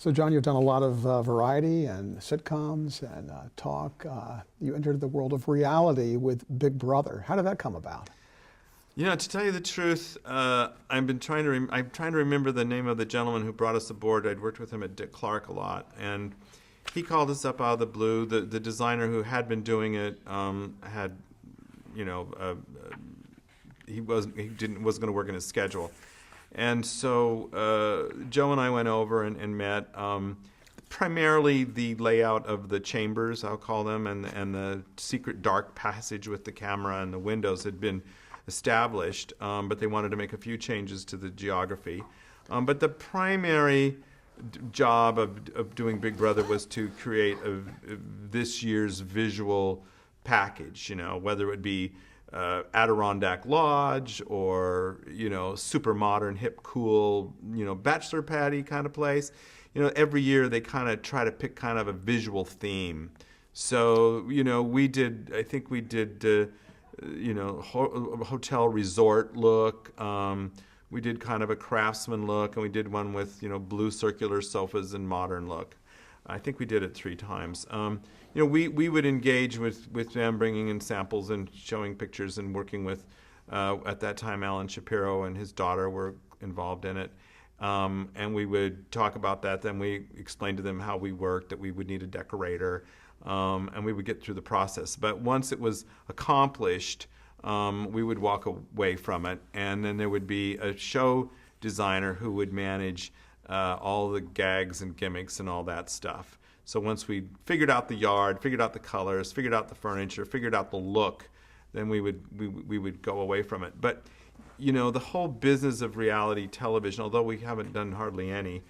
So, John, you've done a lot of variety and sitcoms and talk. You entered the world of reality with Big Brother. How did that come about? You know, to tell you the truth, I'm trying to remember the name of the gentleman who brought us aboard. I'd worked with him at Dick Clark a lot, and he called us up out of the blue. The designer who had been doing it had, he wasn't going to work in his schedule. And so Joe and I went over and met. Primarily the layout of the chambers, I'll call them, and the secret dark passage with the camera and the windows had been established, but they wanted to make a few changes to the geography. But the primary job of doing Big Brother was to create this year's visual package, whether it would be Adirondack Lodge or, super modern, hip, cool, bachelor patty kind of place. Every year they kind of try to pick kind of a visual theme. So, we did hotel resort look. We did kind of a craftsman look, and we did one with, blue circular sofas and modern look. I think we did it 3 times. We would engage with them, bringing in samples and showing pictures and working with, at that time, Alan Shapiro and his daughter were involved in it. And we would talk about that. Then we explained to them how we worked, that we would need a decorator, and we would get through the process. But once it was accomplished, we would walk away from it. And then there would be a show designer who would manage all the gags and gimmicks and all that stuff. So once we figured out the yard, figured out the colors, figured out the furniture, figured out the look, then we would go away from it. But the whole business of reality television, although we haven't done hardly any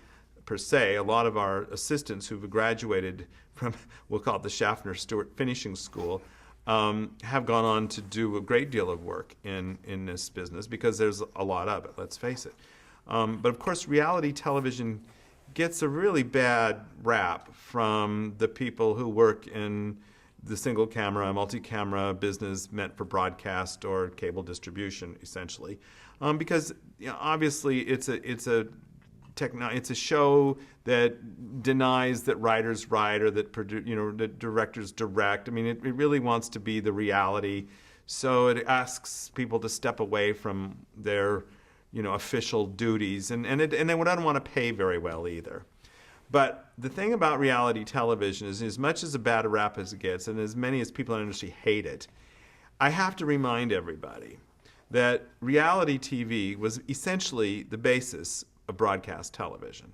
per se, a lot of our assistants who've graduated from, we'll call it the Shaffner Stewart Finishing School, have gone on to do a great deal of work in this business because there's a lot of it, let's face it. But of course, reality television gets a really bad rap from the people who work in the single camera, multi-camera business meant for broadcast or cable distribution, essentially, because obviously it's a show that denies that writers write or that that directors direct. I mean, it really wants to be the reality, so it asks people to step away from their official duties, and they don't want to pay very well either. But the thing about reality television is, as much as a bad rap as it gets, and as many as people in the industry hate it, I have to remind everybody that reality TV was essentially the basis of broadcast television.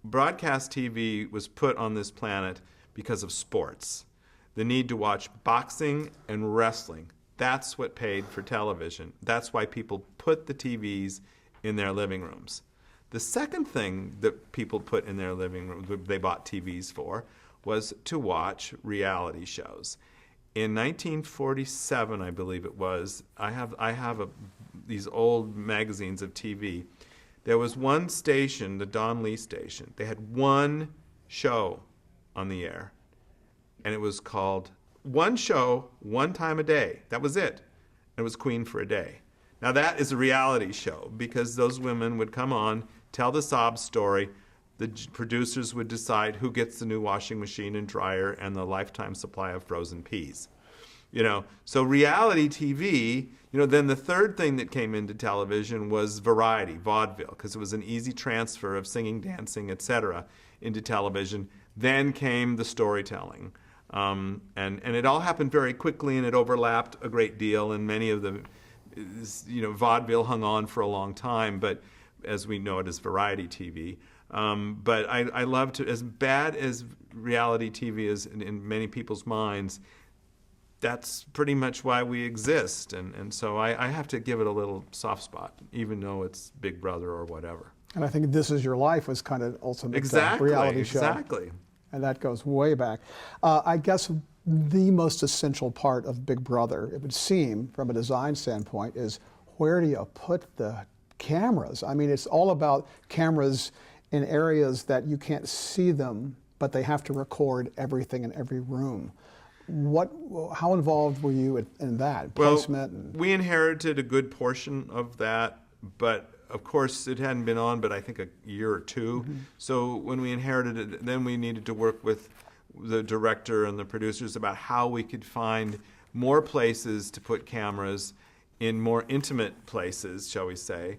Broadcast TV was put on this planet because of sports. The need to watch boxing and wrestling. That's what paid for television. That's why people put the TVs in their living rooms. The second thing that people put in their living rooms, they bought TVs for, was to watch reality shows. In 1947, I believe it was, I have these old magazines of TV. There was one station, the Don Lee station. They had one show on the air, and it was called One Show, One Time a Day. That was it. It was Queen for a Day. Now that is a reality show because those women would come on, tell the sob story. The producers would decide who gets the new washing machine and dryer and the lifetime supply of frozen peas. So reality TV, then the third thing that came into television was variety, vaudeville, because it was an easy transfer of singing, dancing, etc. into television. Then came the storytelling. And it all happened very quickly, and it overlapped a great deal, and many of the vaudeville hung on for a long time, but as we know it as variety TV. But I love to, as bad as reality TV is in many people's minds, that's pretty much why we exist. And so I have to give it a little soft spot, even though it's Big Brother or whatever. And I think This Is Your Life was kind of ultimate reality show. Exactly. And that goes way back. I guess the most essential part of Big Brother, it would seem, from a design standpoint, is where do you put the cameras? I mean, it's all about cameras in areas that you can't see them, but they have to record everything in every room. How involved were you in that placement? Well, we inherited a good portion of that, but of course, it hadn't been on, but I think a year or two. So when we inherited it, then we needed to work with the director and the producers about how we could find more places to put cameras in more intimate places, shall we say,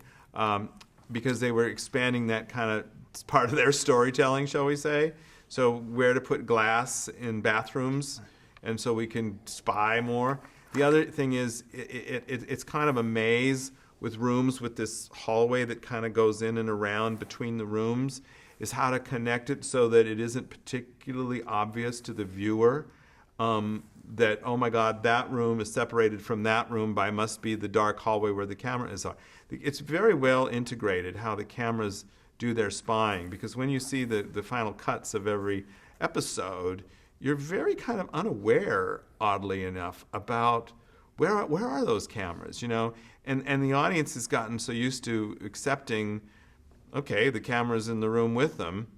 because they were expanding that kind of part of their storytelling, shall we say. So where to put glass in bathrooms, and so we can spy more. The other thing is it's kind of a maze with rooms with this hallway that kind of goes in and around between the rooms, is how to connect it so that it isn't particularly obvious to the viewer that, oh my God, that room is separated from that room by must be the dark hallway where the camera is. It's very well integrated how the cameras do their spying, because when you see the final cuts of every episode, you're very kind of unaware, oddly enough, about where are those cameras, you know? And the audience has gotten so used to accepting, okay, the camera's in the room with them,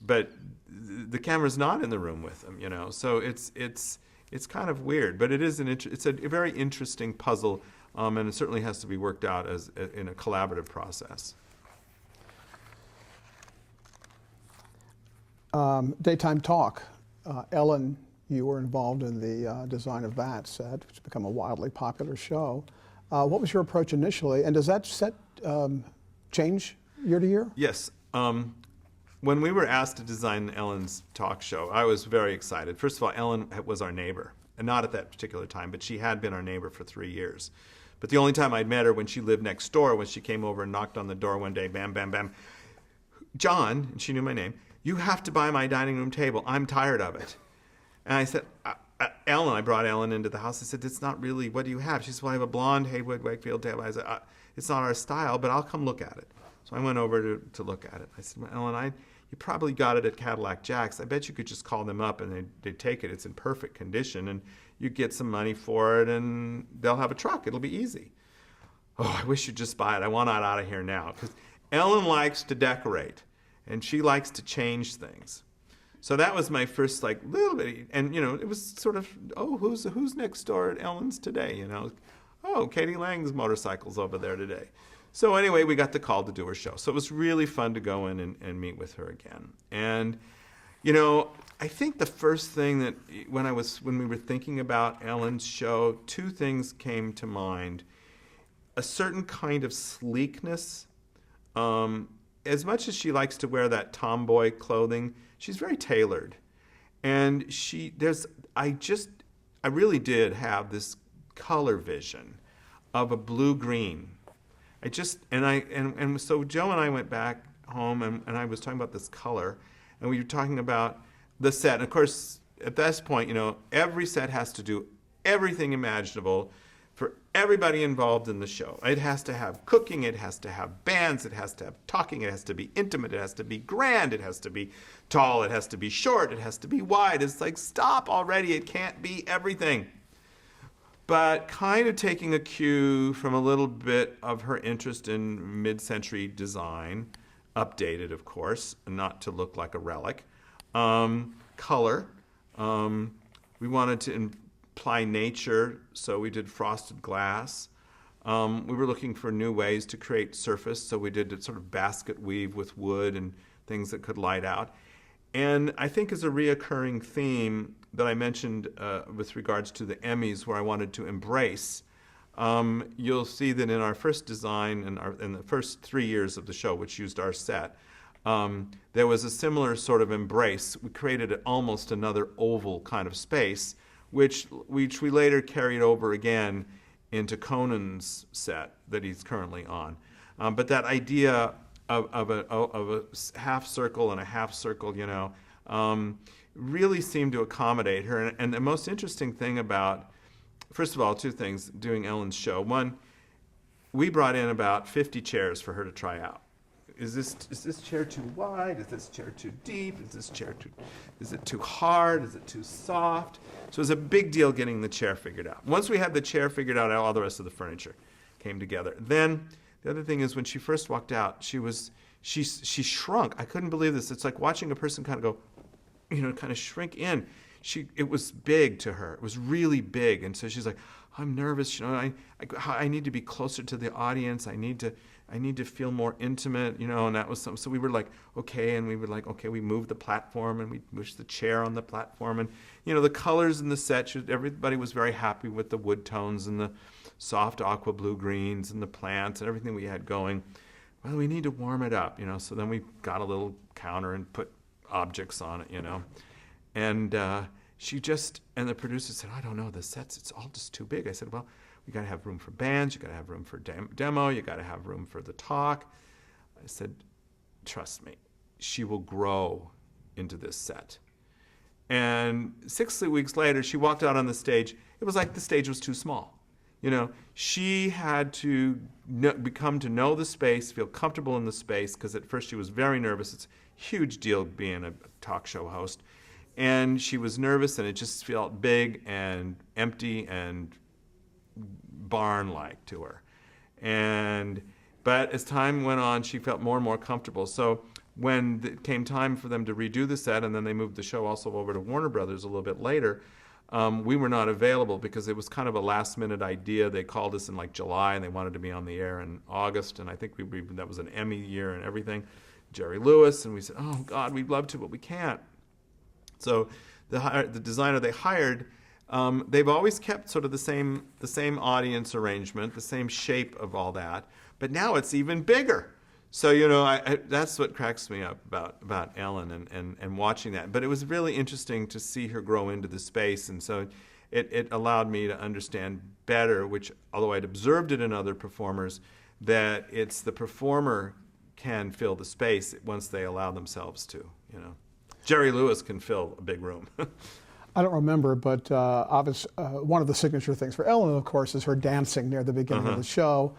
but the camera's not in the room with them, you know? So it's kind of weird, but it's a very interesting puzzle, and it certainly has to be worked out in a collaborative process. Daytime Talk. Ellen, you were involved in the design of that set, which has become a wildly popular show. What was your approach initially, and does that set change year to year? Yes. When we were asked to design Ellen's talk show, I was very excited. First of all, Ellen was our neighbor, and not at that particular time, but she had been our neighbor for 3 years. But the only time I'd met her when she lived next door, when she came over and knocked on the door one day, bam, bam, bam. John, and she knew my name, you have to buy my dining room table. I'm tired of it. And I said, Ellen, I brought Ellen into the house. I said, it's not really, what do you have? She said, well, I have a blonde Haywood Wakefield table. I said, it's not our style, but I'll come look at it. So I went over to look at it. I said, well, Ellen, you probably got it at Cadillac Jack's. I bet you could just call them up and they'd take it. It's in perfect condition, and you get some money for it, and they'll have a truck. It'll be easy. Oh, I wish you'd just buy it. I want it out of here now. Because Ellen likes to decorate, and she likes to change things. So that was my first little bit, and it was sort of, oh, who's next door at Ellen's today? Oh, Katie Lang's motorcycle's over there today. So anyway, we got the call to do her show. So it was really fun to go in and meet with her again. And I think the first thing that when we were thinking about Ellen's show, two things came to mind: a certain kind of sleekness. As much as she likes to wear that tomboy clothing, she's very tailored. And I really did have this color vision of a blue-green. So Joe and I went back home and I was talking about this color, and we were talking about the set. And of course, at this point, every set has to do everything imaginable for everybody involved in the show. It has to have cooking, it has to have bands, it has to have talking, it has to be intimate, it has to be grand, it has to be tall, it has to be short, it has to be wide. It's like, stop already, it can't be everything. But kind of taking a cue from a little bit of her interest in mid-century design, updated, of course, not to look like a relic. Color. We wanted to imply nature, so we did frosted glass. We were looking for new ways to create surface, so we did a sort of basket weave with wood and things that could light out. And I think as a reoccurring theme that I mentioned with regards to the Emmys, where I wanted to embrace, you'll see that in our first design, in the first 3 years of the show, which used our set, there was a similar sort of embrace. We created almost another oval kind of space, which we later carried over again into Conan's set that he's currently on. But that idea of a half circle and a half circle, really seemed to accommodate her. And the most interesting thing about, first of all, two things, doing Ellen's show. One, we brought in about 50 chairs for her to try out. Is this chair too wide? Is this chair too deep? Is it too hard? Is it too soft? So it was a big deal getting the chair figured out. Once we had the chair figured out, all the rest of the furniture came together. Then the other thing is, when she first walked out, she shrunk. I couldn't believe this. It's like watching a person kind of go, kind of shrink in. It was big to her. It was really big. And so she's like, I'm nervous. I need to be closer to the audience. I need to I need to feel more intimate, and that was so we were like, okay, and we were like, okay, we moved the platform and we pushed the chair on the platform, and, the colors in the set, everybody was very happy with the wood tones and the soft aqua blue greens and the plants and everything we had going. Well, we need to warm it up, so then we got a little counter and put objects on it, and and the producer said, I don't know, the sets, it's all just too big. I said, well, you got to have room for bands, you got to have room for demo, you got to have room for the talk. I said, trust me, she will grow into this set. And 6 weeks later, she walked out on the stage. It was like the stage was too small. She had to become to know the space, feel comfortable in the space, because at first she was very nervous. It's a huge deal being a talk show host. And she was nervous, and it just felt big and empty and barn-like to her. But as time went on, she felt more and more comfortable. So when it came time for them to redo the set, and then they moved the show also over to Warner Brothers a little bit later, we were not available because it was kind of a last-minute idea. They called us in like July, and they wanted to be on the air in August, and I think that was an Emmy year and everything. Jerry Lewis, and we said, oh, God, we'd love to, but we can't. So the designer they hired, they've always kept sort of the same audience arrangement, the same shape of all that, but now it's even bigger. So that's what cracks me up about Ellen and watching that. But it was really interesting to see her grow into the space, and so it allowed me to understand better, which although I'd observed it in other performers, that it's the performer can fill the space once they allow themselves to. Jerry Lewis can fill a big room. I don't remember, but one of the signature things for Ellen, of course, is her dancing near the beginning of the show.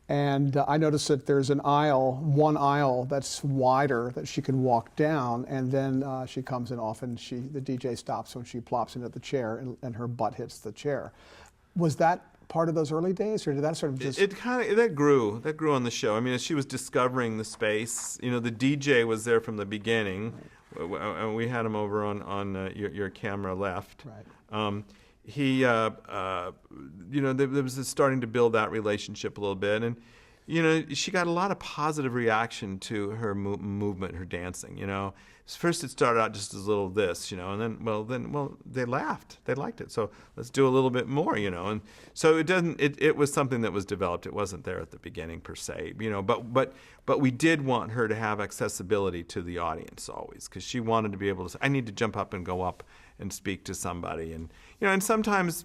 And I noticed that there's one aisle that's wider that she can walk down, and then she comes in often. The DJ stops when she plops into the chair, and her butt hits the chair. Was that part of those early days, or did that sort of just... That grew on the show. I mean, as she was discovering the space, the DJ was there from the beginning. We had him over on your camera left. Right. There was starting to build that relationship a little bit, and she got a lot of positive reaction to her movement, her dancing. First it started out just as a little this, and then they laughed, they liked it, so let's do a little bit more, and so it was something that was developed. It wasn't there at the beginning per se, but we did want her to have accessibility to the audience always, because she wanted to be able to say, I need to jump up and go up and speak to somebody, and sometimes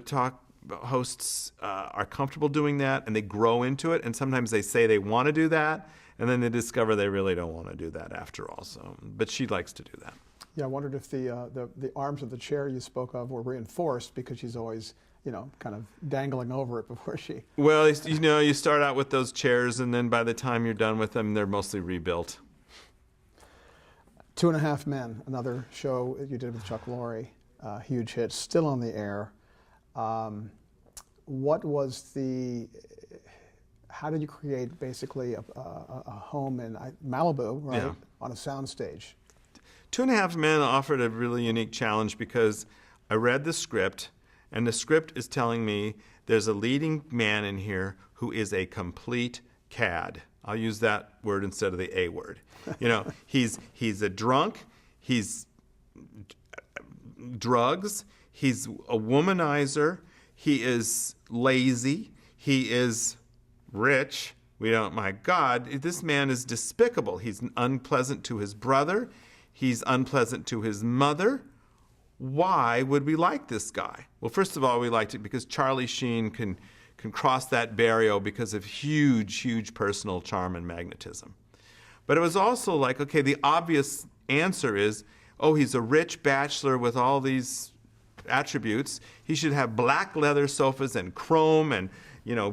talk hosts are comfortable doing that, and they grow into it, and sometimes they say they want to do that, and then they discover they really don't want to do that after all. So, but she likes to do that. Yeah, I wondered if the arms of the chair you spoke of were reinforced because she's always, kind of dangling over it before she... Well, you start out with those chairs, and then by the time you're done with them, they're mostly rebuilt. 2.5 Men, another show you did with Chuck Lorre, huge hit, still on the air. How did you create basically a home in Malibu, right, yeah, on a soundstage? 2.5 Men offered a really unique challenge because I read the script, and the script is telling me there's a leading man in here who is a complete cad. I'll use that word instead of the A word. He's a drunk, he's drugs, he's a womanizer, he is lazy, he is rich. My God, this man is despicable. He's unpleasant to his brother. He's unpleasant to his mother. Why would we like this guy? Well, first of all, we liked it because Charlie Sheen can cross that barrier because of huge personal charm and magnetism. But it was also like, okay, the obvious answer is, he's a rich bachelor with all these attributes. He should have black leather sofas and chrome and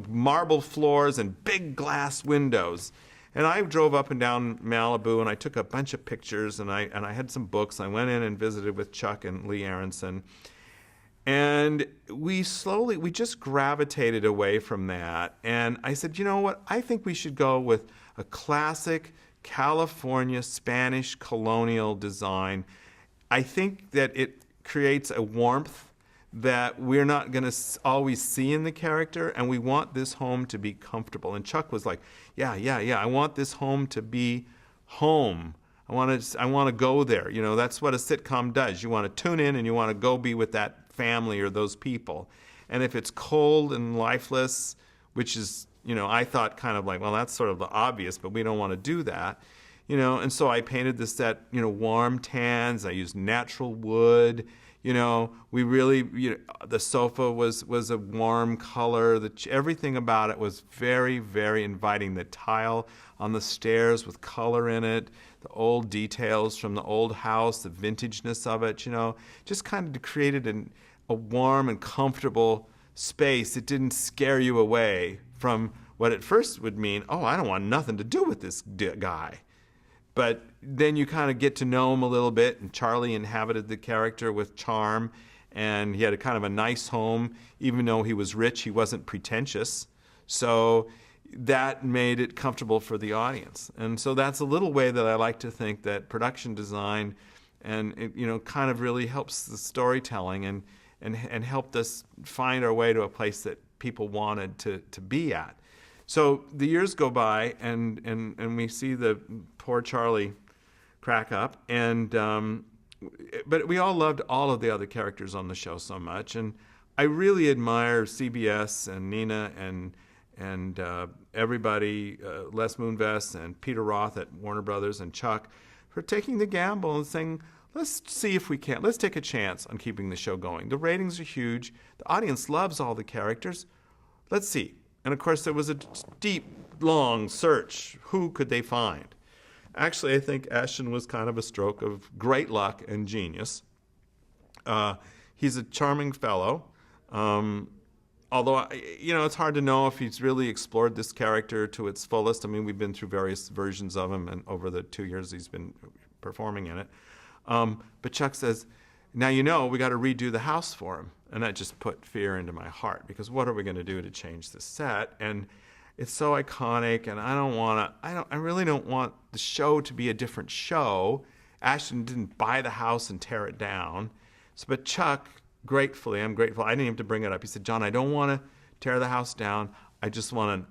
marble floors and big glass windows. And I drove up and down Malibu, and I took a bunch of pictures, and I had some books. I went in and visited with Chuck and Lee Aronson. And we just gravitated away from that. And I said, you know what? I think we should go with a classic California Spanish colonial design. I think that it creates a warmth that we're not going to always see in the character, and we want this home to be comfortable. And Chuck was like, yeah, I want this home to be home. I want to go there. You know, that's what a sitcom does. You want to tune in and you want to go be with that family or those people. And if it's cold and lifeless, which is, you know, I thought kind of like, well, that's sort of the obvious, but we don't want to do that. You know, and so I painted the set, you know, warm tans. I used natural wood. You know, we really, you know, the sofa was a warm color. Everything about it was very, very inviting. The tile on the stairs with color in it, the old details from the old house, the vintageness of it, you know, just kind of created a warm and comfortable space. It didn't scare you away from what at first would mean, oh, I don't want nothing to do with this guy. But then you kind of get to know him a little bit, and Charlie inhabited the character with charm, and he had a kind of a nice home. Even though he was rich, he wasn't pretentious. So that made it comfortable for the audience. And so that's a little way that I like to think that production design and it, you know, kind of really helps the storytelling and helped us find our way to a place that people wanted to be at. So the years go by, and we see the poor Charlie crack up, but we all loved all of the other characters on the show so much, and I really admire CBS and Nina and everybody, Les Moonves and Peter Roth at Warner Brothers and Chuck, for taking the gamble and saying, let's see if we can. Let's take a chance on keeping the show going. The ratings are huge. The audience loves all the characters. Let's see. And of course, there was a deep, long search. Who could they find? Actually, I think Ashton was kind of a stroke of great luck and genius. He's a charming fellow. Although, you know, it's hard to know if he's really explored this character to its fullest. I mean, we've been through various versions of him and over the 2 years he's been performing in it. But Chuck says, now, you know, we got to redo the house for him. And that just put fear into my heart, because what are we going to do to change the set? And it's so iconic, and I really don't want the show to be a different show. Ashton didn't buy the house and tear it down. So, but Chuck, I'm grateful. I didn't have to bring it up. He said, John, I don't want to tear the house down. I just want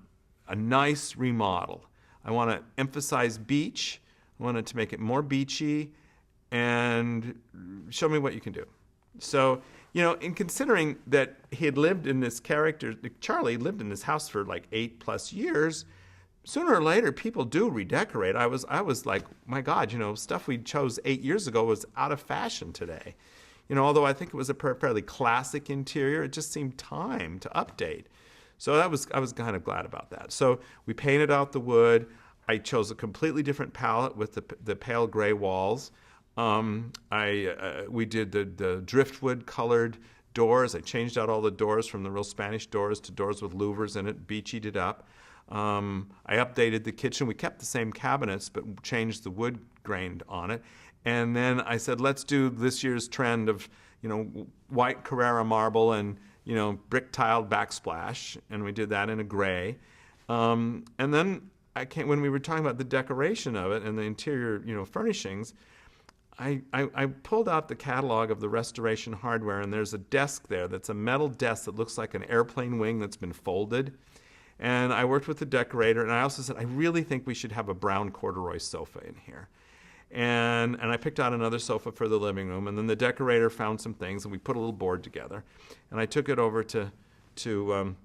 a nice remodel. I want to emphasize beach. I wanted to make it more beachy, and show me what you can do. So, you know, in considering that he had lived in this character, Charlie lived in this house for like 8+ years, sooner or later people do redecorate. I was like, my God, you know, stuff we chose 8 years ago was out of fashion today. You know, although I think it was a fairly classic interior, it just seemed time to update. So I was kind of glad about that. So we painted out the wood. I chose a completely different palette with the pale gray walls. We did the driftwood colored doors. I changed out all the doors from the real Spanish doors to doors with louvers in it, beachied it up. I updated the kitchen. We kept the same cabinets, but changed the wood grain on it. And then I said, let's do this year's trend of, you know, white Carrara marble and, you know, brick tiled backsplash. And we did that in a gray. And then when we were talking about the decoration of it and the interior, you know, furnishings, I pulled out the catalog of the Restoration Hardware, and there's a desk there that's a metal desk that looks like an airplane wing that's been folded. And I worked with the decorator, and I also said, I really think we should have a brown corduroy sofa in here. And I picked out another sofa for the living room, and then the decorator found some things, and we put a little board together. And I took it over to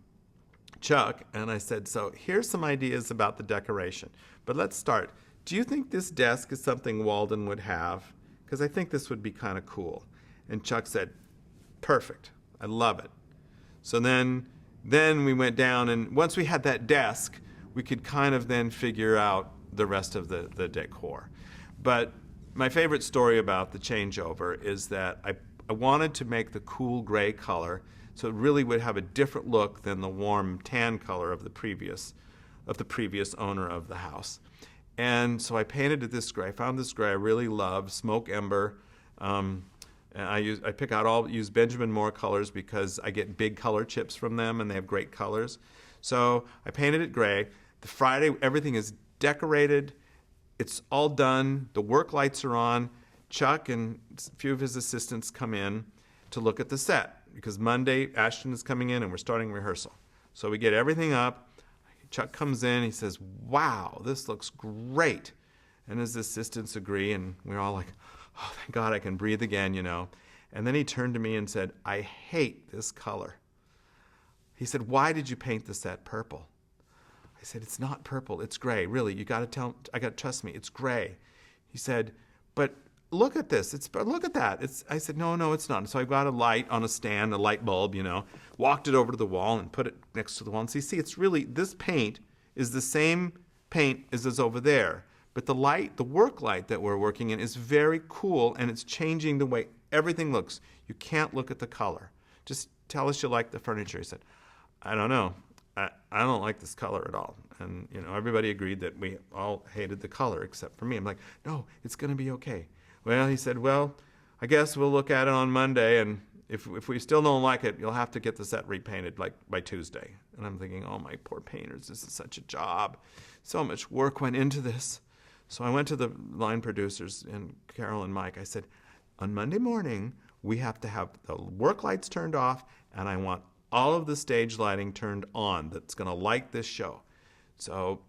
Chuck, and I said, so here's some ideas about the decoration. But let's start. Do you think this desk is something Walden would have? Because I think this would be kind of cool. And Chuck said, perfect. I love it. So then we went down, and once we had that desk, we could kind of then figure out the rest of the decor. But my favorite story about the changeover is that I wanted to make the cool gray color so it really would have a different look than the warm tan color of the previous owner of the house. And so I painted it this gray. I found this gray I really love, smoke ember. And I use Benjamin Moore colors because I get big color chips from them and they have great colors. So I painted it gray. The Friday, everything is decorated. It's all done. The work lights are on. Chuck and a few of his assistants come in to look at the set. because Monday Ashton is coming in and we're starting rehearsal. So we get everything up. Chuck comes in. He says, "Wow, this looks great." And his assistants agree, and we're all like, "Oh, thank God I can breathe again, you know." And then he turned to me and said, "I hate this color." He said, "Why did you paint the set purple?" I said, "It's not purple, it's gray. Really, I got to trust me, it's gray." He said, "But look at this, look at that." I said, no, it's not. So I got a light on a stand, a light bulb, you know, walked it over to the wall and put it next to the wall. And see, it's really, this paint is the same paint as is over there. But the light, the work light that we're working in is very cool, and it's changing the way everything looks. You can't look at the color. Just tell us you like the furniture." He said, "I don't know. I don't like this color at all." And, you know, everybody agreed that we all hated the color except for me. I'm like, "No, it's going to be okay." Well, he said, "Well, I guess we'll look at it on Monday, and if we still don't like it, you'll have to get the set repainted like by Tuesday." And I'm thinking, oh, my poor painters, this is such a job. So much work went into this. So I went to the line producers, and Carol and Mike. I said, "On Monday morning, we have to have the work lights turned off, and I want all of the stage lighting turned on that's going to light this show." So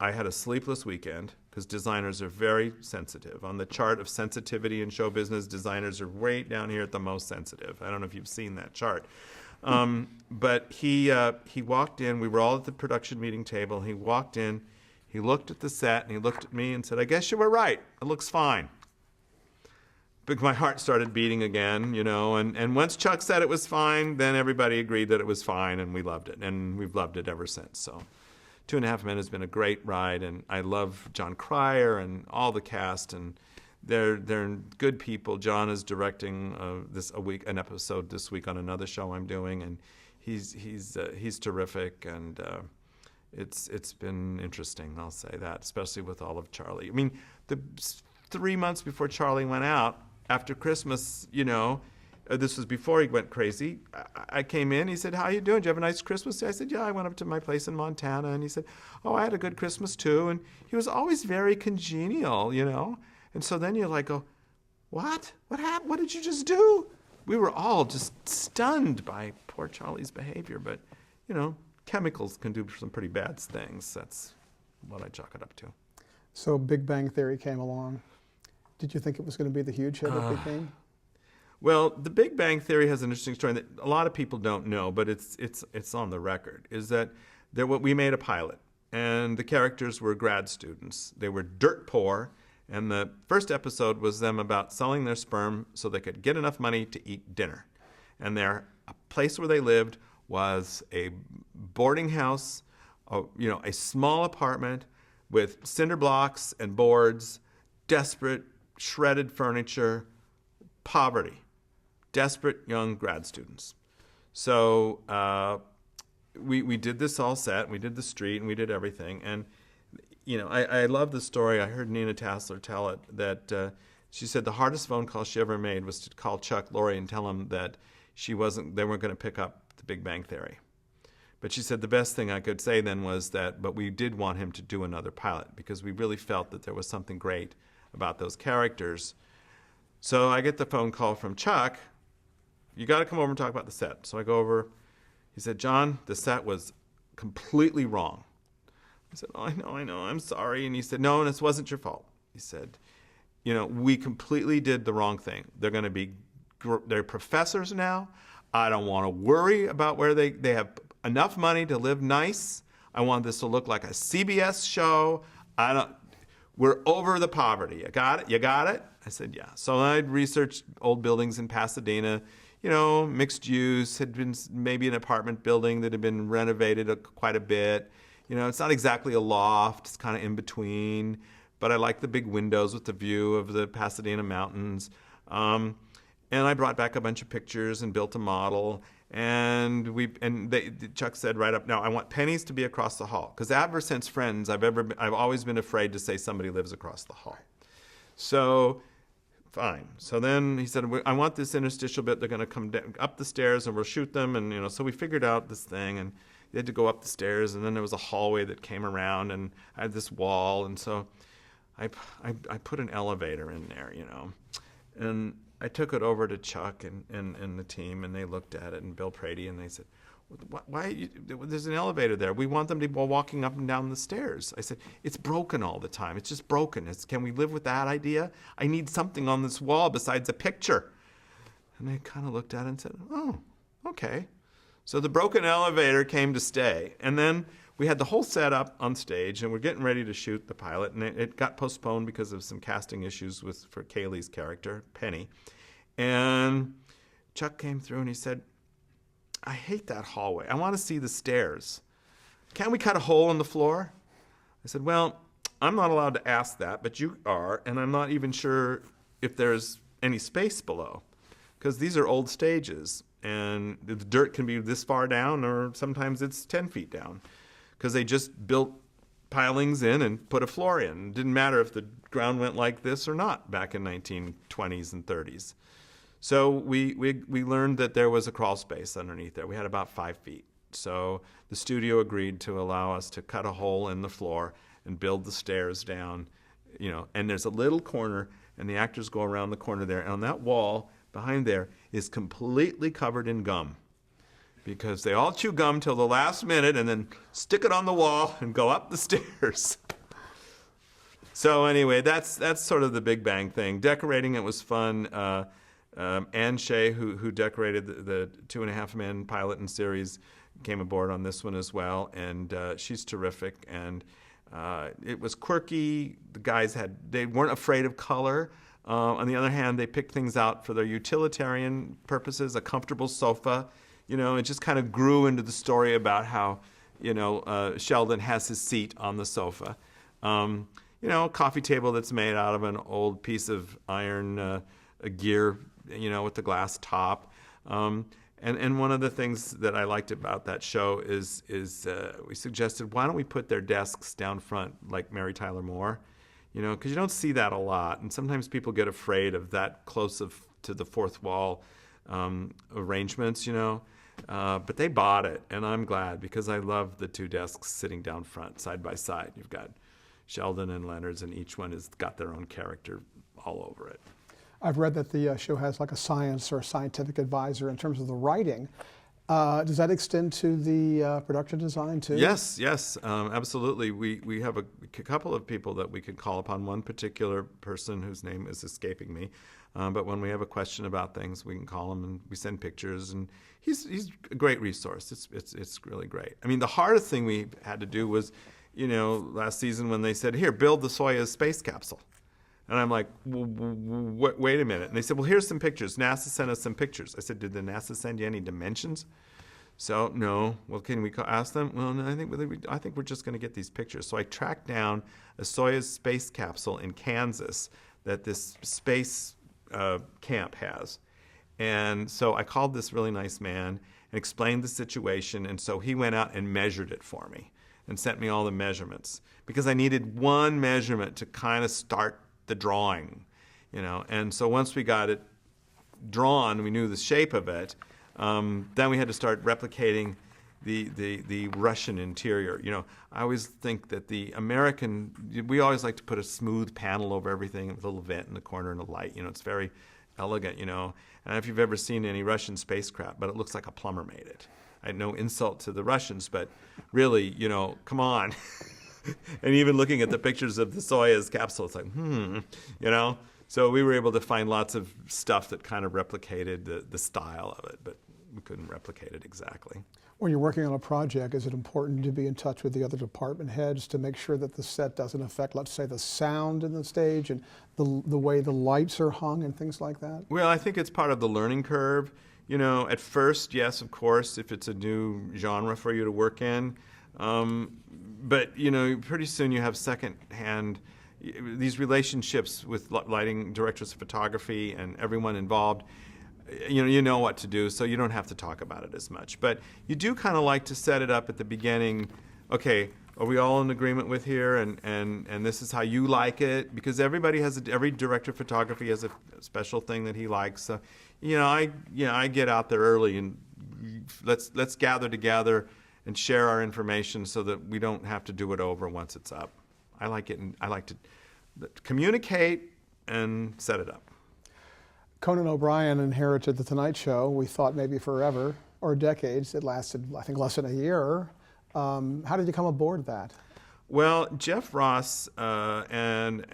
I had a sleepless weekend because designers are very sensitive. On the chart of sensitivity in show business, designers are way down here at the most sensitive. I don't know if you've seen that chart. But he walked in. We were all at the production meeting table. He walked in. He looked at the set, and he looked at me and said, "I guess you were right. It looks fine." But my heart started beating again, you know, and once Chuck said it was fine, then everybody agreed that it was fine, and we loved it, and we've loved it ever since. So 2.5 Men has been a great ride, and I love John Cryer and all the cast, and they're good people. John is directing an episode this week on another show I'm doing, and he's terrific, and it's been interesting, I'll say that, especially with all of Charlie. I mean, the 3 months before Charlie went out, after Christmas, you know, this was before he went crazy, I came in, he said, "How you doing? Did you have a nice Christmas?" I said, "Yeah, I went up to my place in Montana." And he said, "Oh, I had a good Christmas too." And he was always very congenial, you know. And so then you're like, "Oh, what? What happened? What did you just do?" We were all just stunned by poor Charlie's behavior. But, you know, chemicals can do some pretty bad things. That's what I chalk it up to. So Big Bang Theory came along. Did you think it was going to be the huge hit it became? Well, The Big Bang Theory has an interesting story that a lot of people don't know, but it's on the record, is that we made a pilot, and the characters were grad students. They were dirt poor, and the first episode was them about selling their sperm so they could get enough money to eat dinner. And a place where they lived was a boarding house, a small apartment with cinder blocks and boards, desperate, shredded furniture, poverty, desperate young grad students. So we did this all set. We did the street, and we did everything. And, you know, I love the story. I heard Nina Tassler tell it, that she said the hardest phone call she ever made was to call Chuck Lorre and tell him that they weren't going to pick up The Big Bang Theory. But she said the best thing I could say then was but we did want him to do another pilot because we really felt that there was something great about those characters. So I get the phone call from Chuck. "You got to come over and talk about the set." So I go over. He said, "John, the set was completely wrong." I said, "Oh, I know, I'm sorry." And he said, "No, this wasn't your fault." He said, "You know, we completely did the wrong thing. They're professors now. I don't want to worry about where they have enough money to live nice. I want this to look like a CBS show. We're over the poverty. You got it? You got it?" I said, "Yeah." So I'd researched old buildings in Pasadena, you know, mixed use, had been maybe an apartment building that had been renovated quite a bit. You know, it's not exactly a loft. It's kind of in between. But I like the big windows with the view of the Pasadena mountains. And I brought back a bunch of pictures and built a model. And Chuck said right up, "Now I want Penny's to be across the hall," because ever since Friends, I've always been afraid to say somebody lives across the hall. So, fine. So then he said, "I want this interstitial bit. They're going to come up the stairs, and we'll shoot them." And, you know, so we figured out this thing, and they had to go up the stairs, and then there was a hallway that came around, and I had this wall, and so I put an elevator in there, you know, and I took it over to Chuck and the team, and they looked at it, and Bill Prady, and they said, why there's an elevator there. We want them to be walking up and down the stairs. I said, it's broken all the time. It's just broken. Can we live with that idea? I need something on this wall besides a picture. And they kind of looked at it and said, oh, okay. So the broken elevator came to stay. And then we had the whole setup on stage, and we're getting ready to shoot the pilot, and it got postponed because of some casting issues for Kaylee's character, Penny. And Chuck came through and he said, I hate that hallway. I want to see the stairs. Can't we cut a hole in the floor? I said, well, I'm not allowed to ask that, but you are, and I'm not even sure if there's any space below, because these are old stages, and the dirt can be this far down, or sometimes it's 10 feet down, because they just built pilings in and put a floor in. It didn't matter if the ground went like this or not back in 1920s and 30s. So we learned that there was a crawl space underneath there. We had about 5 feet. So the studio agreed to allow us to cut a hole in the floor and build the stairs down, and there's a little corner, and the actors go around the corner there, and on that wall behind there is completely covered in gum, because they all chew gum till the last minute and then stick it on the wall and go up the stairs. So anyway, that's sort of the Big Bang thing. Decorating it was fun. Ann Shea, who decorated the 2.5 Men pilot and series, came aboard on this one as well, and she's terrific. And it was quirky. The guys they weren't afraid of color. On the other hand, they picked things out for their utilitarian purposes. A comfortable sofa, it just kind of grew into the story about how, Sheldon has his seat on the sofa. A coffee table that's made out of an old piece of iron gear, with the glass top. And one of the things that I liked about that show is we suggested, why don't we put their desks down front like Mary Tyler Moore? Because you don't see that a lot. And sometimes people get afraid of that close to the fourth wall arrangements, But they bought it, and I'm glad, because I love the two desks sitting down front, side by side. You've got Sheldon and Leonard's, and each one has got their own character all over it. I've read that the show has like a science or a scientific advisor in terms of the writing. Does that extend to the production design too? Yes, absolutely. We have a couple of people that we could call upon. One particular person whose name is escaping me, but when we have a question about things, we can call him, and we send pictures, and he's a great resource. It's really great. I mean, the hardest thing we had to do was, last season when they said, here, build the Soyuz space capsule. And I'm like, wait a minute. And they said, well, here's some pictures. NASA sent us some pictures. I said, did the NASA send you any dimensions? So, no. Well, can we ask them? Well, no, I think we're just going to get these pictures. So I tracked down a Soyuz space capsule in Kansas that this space camp has. And so I called this really nice man and explained the situation. And so he went out and measured it for me and sent me all the measurements, because I needed one measurement to kind of start the drawing, and so once we got it drawn, we knew the shape of it. Then we had to start replicating the Russian interior. I always think that we always like to put a smooth panel over everything with a little vent in the corner and a light. It's very elegant. And if you've ever seen any Russian spacecraft, but it looks like a plumber made it. I had no insult to the Russians, but really, come on. And even looking at the pictures of the Soyuz capsule, it's like, So we were able to find lots of stuff that kind of replicated the style of it, but we couldn't replicate it exactly. When you're working on a project, is it important to be in touch with the other department heads to make sure that the set doesn't affect, let's say, the sound in the stage and the way the lights are hung and things like that? Well, I think it's part of the learning curve. At first, yes, of course, if it's a new genre for you to work in. But, pretty soon you have second-hand these relationships with lighting directors of photography and everyone involved. You know what to do, so you don't have to talk about it as much. But you do kind of like to set it up at the beginning. Okay, are we all in agreement with here? And this is how you like it, because everybody every director of photography has a special thing that he likes. So, I get out there early and let's gather together and share our information so that we don't have to do it over once it's up. I like it, and I like to communicate and set it up. Conan O'Brien inherited The Tonight Show. We thought maybe forever or decades. It lasted, I think, less than a year. How did you come aboard that? Well, Jeff Ross and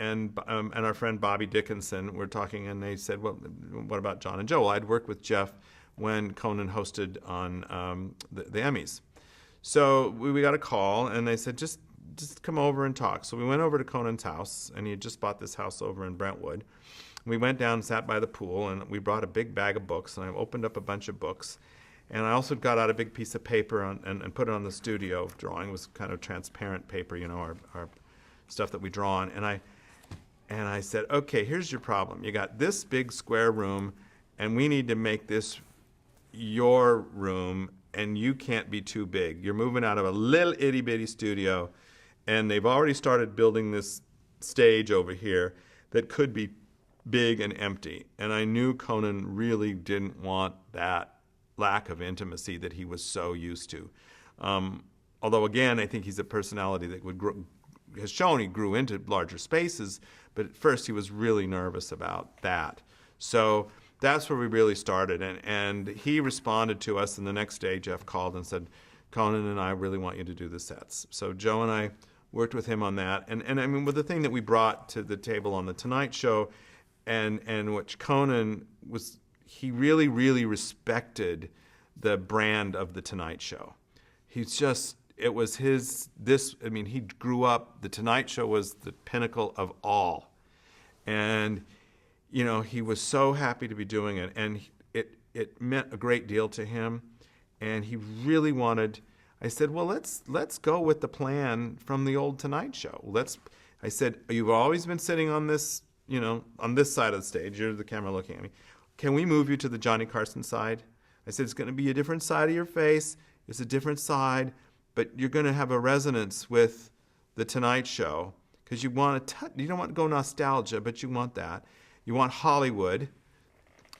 our friend Bobby Dickinson were talking, and they said, "Well, what about John and Joe?" Well, I'd worked with Jeff when Conan hosted on the Emmys, so we got a call, and they said, "Just come over and talk." So we went over to Conan's house, and he had just bought this house over in Brentwood. We went down, sat by the pool, and we brought a big bag of books, and I opened up a bunch of books. And I also got out a big piece of paper and put it on the studio drawing. It was kind of transparent paper, our stuff that we draw on. And I said, okay, here's your problem. You got this big square room, and we need to make this your room, and you can't be too big. You're moving out of a little itty-bitty studio, and they've already started building this stage over here that could be big and empty. And I knew Conan really didn't want that lack of intimacy that he was so used to. Although, again, I think he's a personality that has shown he grew into larger spaces, but at first he was really nervous about that. So that's where we really started. And he responded to us, and the next day Jeff called and said, Conan and I really want you to do the sets. So Joe and I worked with him on that. And I mean, with the thing that we brought to the table on The Tonight Show, and which Conan was, he really, really respected the brand of The Tonight Show. He's just, it was he grew up, The Tonight Show was the pinnacle of all. And, he was so happy to be doing it. And it meant a great deal to him. And he really wanted, I said, well, let's go with the plan from the old Tonight Show. I said, you've always been sitting on this, on this side of the stage. You're the camera looking at me. Can we move you to the Johnny Carson side? I said, it's going to be a different side of your face. It's a different side, but you're going to have a resonance with The Tonight Show because you want you don't want to go nostalgia, but you want that. You want Hollywood.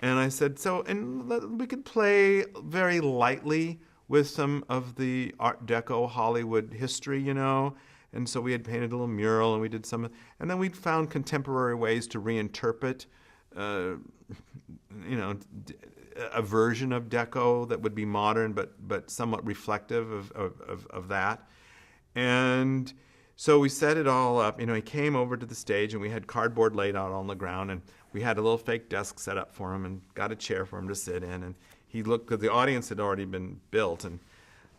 And I said, and we could play very lightly with some of the Art Deco Hollywood history, And so we had painted a little mural, and we did some, and then we found contemporary ways to reinterpret a version of Deco that would be modern but somewhat reflective of that. And so we set it all up. He came over to the stage, and we had cardboard laid out on the ground, and we had a little fake desk set up for him and got a chair for him to sit in. And he looked, because the audience had already been built, and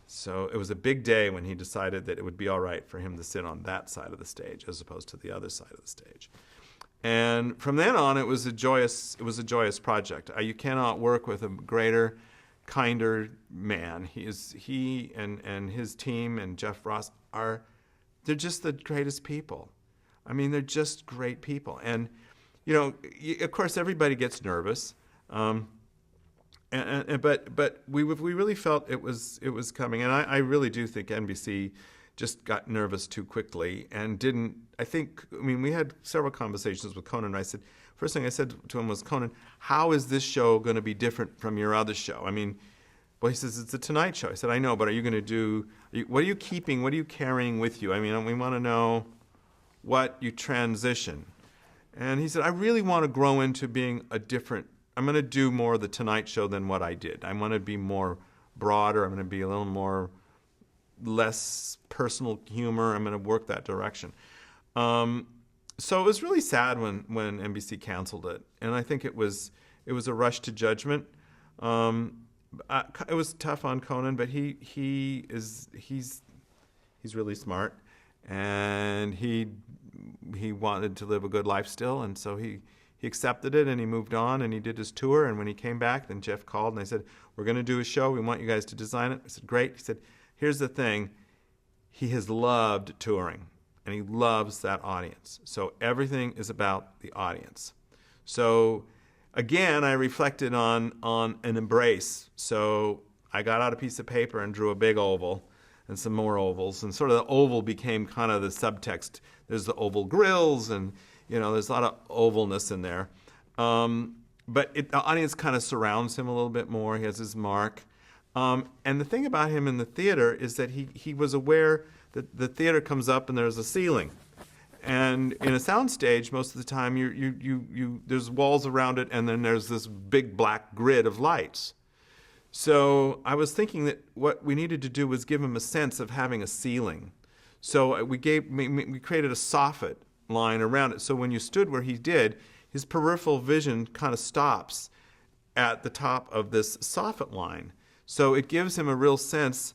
so it was a big day when he decided that it would be all right for him to sit on that side of the stage as opposed to the other side of the stage. And from then on, it was a joyous project. You cannot work with a greater, kinder man. He and his team and Jeff Ross they're just the greatest people. I mean, they're just great people. And of course, everybody gets nervous. But we really felt it was coming, and I really do think NBC just got nervous too quickly and didn't. We had several conversations with Conan. First thing I said to him was, Conan, how is this show going to be different from your other show? Well, he says, it's a Tonight Show. I said, I know, but are you going to do? What are you keeping? What are you carrying with you? We want to know what you transition. And he said, I really want to grow into being a different. I'm going to do more of the Tonight Show than what I did. I want to be more broader. I'm going to be a little more less personal humor. I'm going to work that direction. So it was really sad when NBC canceled it, and I think it was a rush to judgment. It was tough on Conan, but he's really smart, and he wanted to live a good life still, and so he accepted it, and he moved on, and he did his tour. And when he came back, then Jeff called, and they said, we're going to do a show. We want you guys to design it. I said, great. He said, here's the thing. He has loved touring, and he loves that audience. So everything is about the audience. So again, I reflected on an embrace. So I got out a piece of paper and drew a big oval and some more ovals, and sort of the oval became kind of the subtext. There's the oval grills, and there's a lot of ovalness in there. But the audience kind of surrounds him a little bit more. He has his mark. And the thing about him in the theater is that he was aware that the theater comes up and there's a ceiling. And in a soundstage, most of the time, there's walls around it, and then there's this big black grid of lights. So I was thinking that what we needed to do was give him a sense of having a ceiling. So we created a soffit line around it. So when you stood where he did, his peripheral vision kind of stops at the top of this soffit line. So it gives him a real sense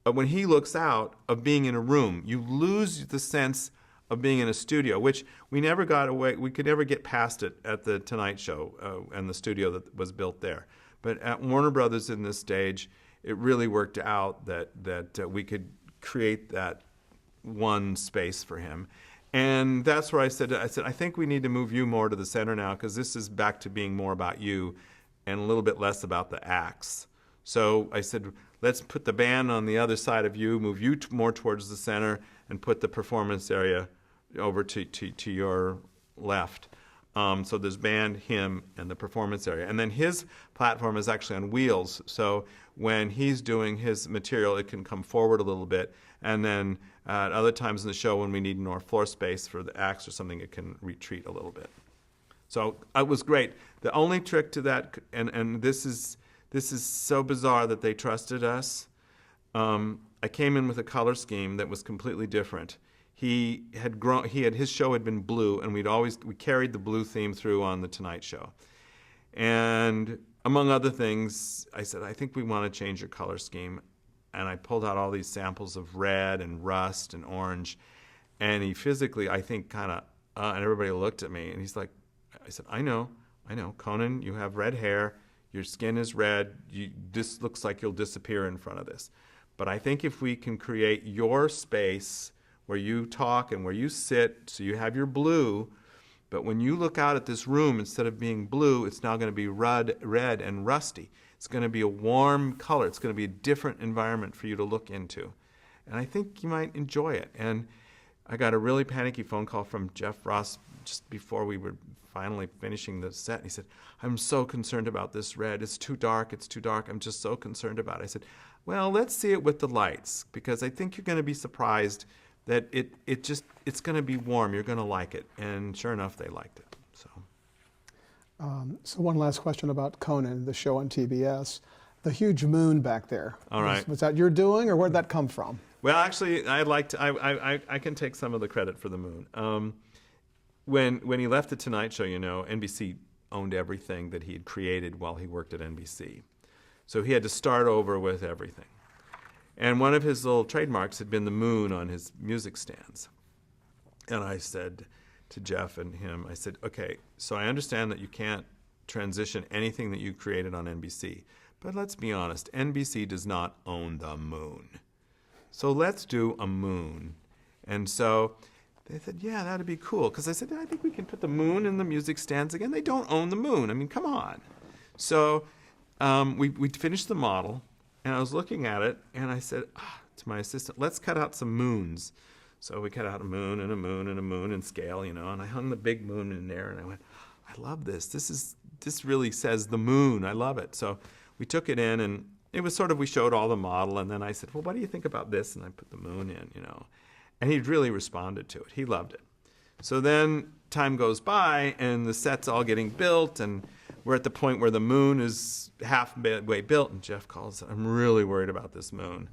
of, when he looks out, of being in a room. You lose the sense of being in a studio, which we never got away. We could never get past it at the Tonight Show and the studio that was built there. But at Warner Brothers in this stage, it really worked out that we could create that one space for him. And that's where I said, I think we need to move you more to the center now, because this is back to being more about you and a little bit less about the acts. So I said, let's put the band on the other side of you, move you more towards the center, and put the performance area over to your left. So there's band, him, and the performance area. And then his platform is actually on wheels. So when he's doing his material, it can come forward a little bit. And then at other times in the show, when we need more floor space for the acts or something, it can retreat a little bit. So it was great. The only trick to that, and this is so bizarre that they trusted us. I came in with a color scheme that was completely different. His show had been blue, and we carried the blue theme through on the Tonight Show. And among other things, I said, I think we want to change your color scheme. And I pulled out all these samples of red and rust and orange. And he physically, I think, kind of, and everybody looked at me, and he's like, I said, I know, Conan, you have red hair, your skin is red, this looks like you'll disappear in front of this. But I think if we can create your space where you talk and where you sit, so you have your blue, but when you look out at this room, instead of being blue, it's now going to be red and rusty. It's going to be a warm color. It's going to be a different environment for you to look into. And I think you might enjoy it. And I got a really panicky phone call from Jeff Ross just before we were finally finishing the set. He said, I'm so concerned about this red. It's too dark. I'm just so concerned about it. I said, well, let's see it with the lights, because I think you're going to be surprised that it's going to be warm. You're going to like it. And sure enough, they liked it. So one last question about Conan, the show on TBS. The huge moon back there. All right. Was that your doing, or where did that come from? Well, actually, I can take some of the credit for the moon. When he left the Tonight Show, NBC owned everything that he had created while he worked at NBC. So he had to start over with everything. And one of his little trademarks had been the moon on his music stands. And I said to Jeff and him, I said, okay, so I understand that you can't transition anything that you created on NBC. But let's be honest, NBC does not own the moon. So let's do a moon. And so they said, yeah, that'd be cool. Because I said, I think we can put the moon in the music stands again. They don't own the moon. I mean, come on. So we finished the model, and I was looking at it, and I said to my assistant, let's cut out some moons. So we cut out a moon and a moon and a moon in scale, and I hung the big moon in there, and I went, I love this. This really says the moon. I love it. So we took it in, and it was sort of, we showed all the model, and then I said, well, what do you think about this? And I put the moon in, And he really responded to it. He loved it. So then time goes by, and the set's all getting built, and we're at the point where the moon is halfway built, and Jeff calls, I'm really worried about this moon.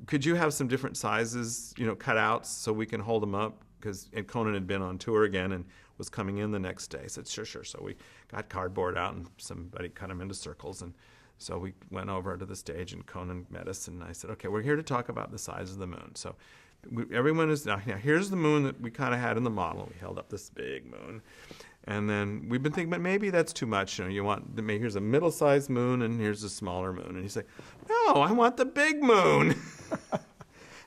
Could you have some different sizes, cutouts, so we can hold them up? Because Conan had been on tour again and was coming in the next day. I said, sure. So we got cardboard out, and somebody cut them into circles. And so we went over to the stage, and Conan met us. And I said, okay, we're here to talk about the size of the moon. So everyone is now here's the moon that we kind of had in the model. We held up this big moon. And then we've been thinking, but maybe that's too much. Here's a middle-sized moon, and here's a smaller moon. And he's like, no, I want the big moon.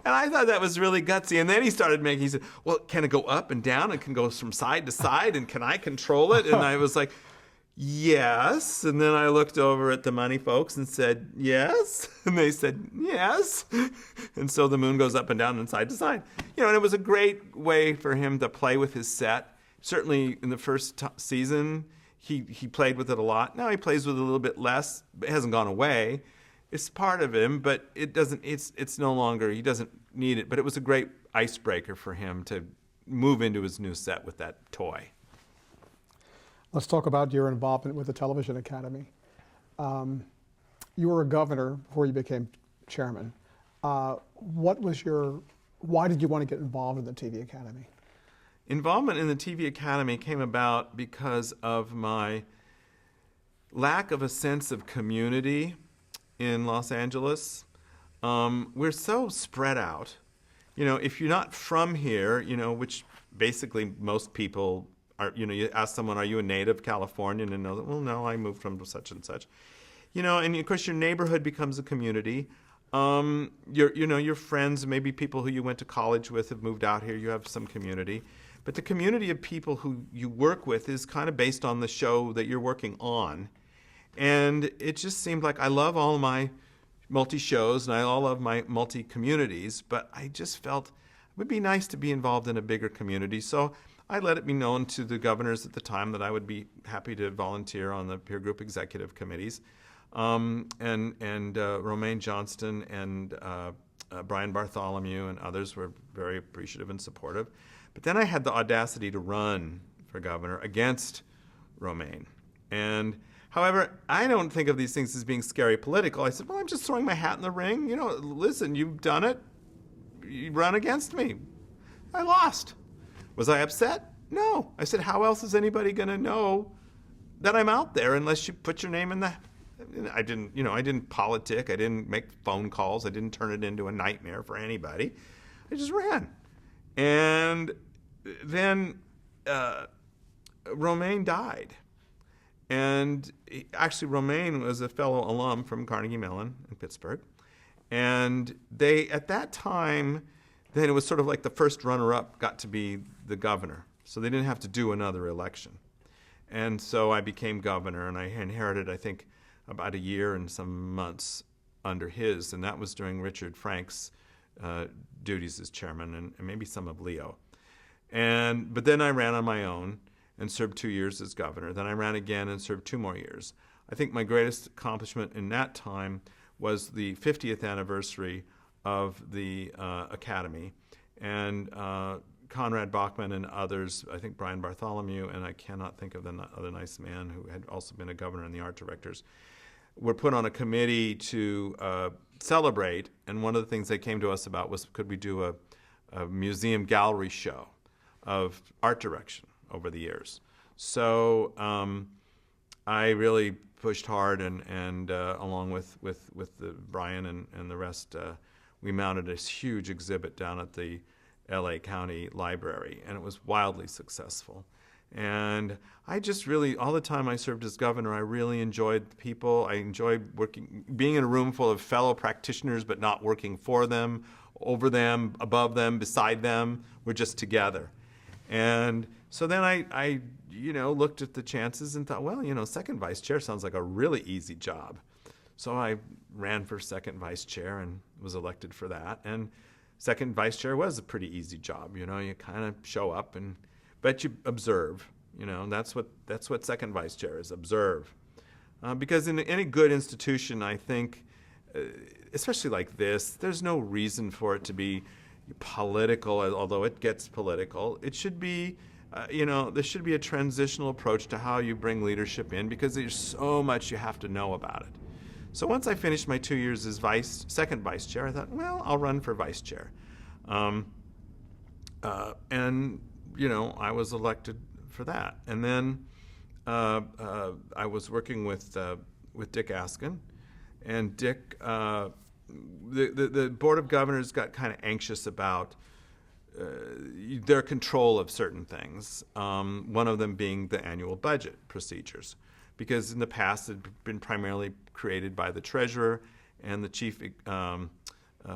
And I thought that was really gutsy. And then he said, well, can it go up and down? It can go from side to side, and can I control it? And I was like, yes. And then I looked over at the money folks and said, yes. And they said, yes. And so the moon goes up and down and side to side. And it was a great way for him to play with his set. Certainly in the first season, he played with it a lot. Now he plays with it a little bit less. It hasn't gone away. It's part of him, but it doesn't. It's no longer. He doesn't need it. But it was a great icebreaker for him to move into his new set with that toy. Let's talk about your involvement with the Television Academy. You were a governor before you became chairman. Why did you want to get involved in the TV Academy? Involvement in the TV Academy came about because of my lack of a sense of community in Los Angeles. We're so spread out. If you're not from here, which basically most people are, you ask someone, are you a native Californian? And they'll, well, no, I moved from such and such. And of course your neighborhood becomes a community. Your friends, maybe people who you went to college with have moved out here, you have some community. But the community of people who you work with is kind of based on the show that you're working on. And it just seemed like I love all my multi-shows and I all love my multi-communities, but I just felt it would be nice to be involved in a bigger community. So I let it be known to the governors at the time that I would be happy to volunteer on the peer group executive committees. And Romaine Johnston and Brian Bartholomew and others were very appreciative and supportive. But then I had the audacity to run for governor against Romaine. And however, I don't think of these things as being scary political. I said, well, I'm just throwing my hat in the ring. Listen, you've done it. You run against me. I lost. Was I upset? No. I said, how else is anybody going to know that I'm out there unless you put your name in the... I didn't politic. I didn't make phone calls. I didn't turn it into a nightmare for anybody. I just ran. And then Romaine died. And actually, Romaine was a fellow alum from Carnegie Mellon in Pittsburgh. And at that time, then it was sort of like the first runner-up got to be the governor. So they didn't have to do another election. And so I became governor, and I inherited, I think, about a year and some months under his. And that was during Richard Frank's duties as chairman and maybe some of Leo. But then I ran on my own and served 2 years as governor. Then I ran again and served 2 more years. I think my greatest accomplishment in that time was the 50th anniversary of the Academy. And Conrad Bachman and others, I think Brian Bartholomew, and I cannot think of the other nice man who had also been a governor and the art directors, were put on a committee to celebrate. And one of the things they came to us about was, could we do a museum gallery show of art direction over the years. So I really pushed hard, and along with Brian and the rest, we mounted this huge exhibit down at the LA County Library, and it was wildly successful. And I just really, all the time I served as governor, I really enjoyed the people. I enjoyed being in a room full of fellow practitioners, but not working for them, over them, above them, beside them. We're just together. And so then I looked at the chances and thought, well, second vice chair sounds like a really easy job. So I ran for second vice chair and was elected for that. And second vice chair was a pretty easy job. You kind of show up but you observe. That's what second vice chair is, observe. Because in any good institution, I think, especially like this, there's no reason for it to be political, although it gets political. It should be, there should be a transitional approach to how you bring leadership in, because there's so much you have to know about it. So once I finished my 2 years as second vice chair, I thought, well, I'll run for vice chair. I was elected for that. And then I was working with Dick Askin, and Dick, the Board of Governors got kind of anxious about their control of certain things, one of them being the annual budget procedures. Because in the past it had been primarily created by the treasurer and the chief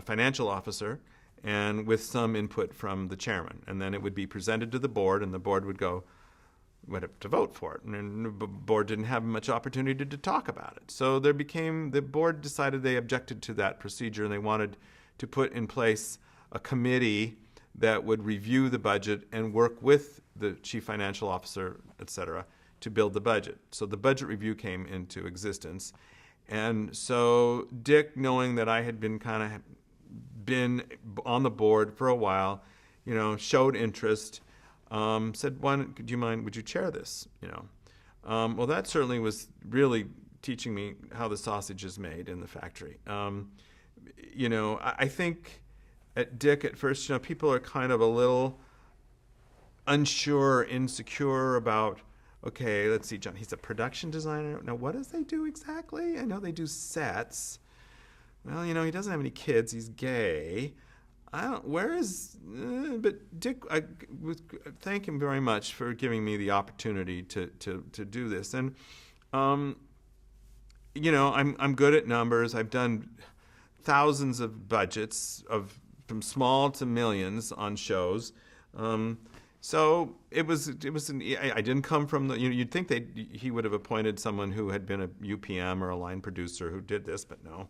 financial officer, and with some input from the chairman. And then it would be presented to the board, and the board would have to vote for it. And the board didn't have much opportunity to talk about it. So the board decided they objected to that procedure, and they wanted to put in place a committee that would review the budget and work with the chief financial officer, et cetera, to build the budget. So the budget review came into existence. And so Dick, knowing that I had been on the board for a while, showed interest, said, do you mind, would you chair this, Well, that certainly was really teaching me how the sausage is made in the factory. I think at Dick at first, people are kind of a little unsure, insecure about, okay, let's see, John, he's a production designer. Now, what does they do exactly? I know they do sets. Well, he doesn't have any kids. He's gay. But Dick, thank him very much for giving me the opportunity to do this. And, I'm good at numbers. I've done thousands of budgets from small to millions on shows. So I didn't come from you'd think he would have appointed someone who had been a UPM or a line producer who did this, but no.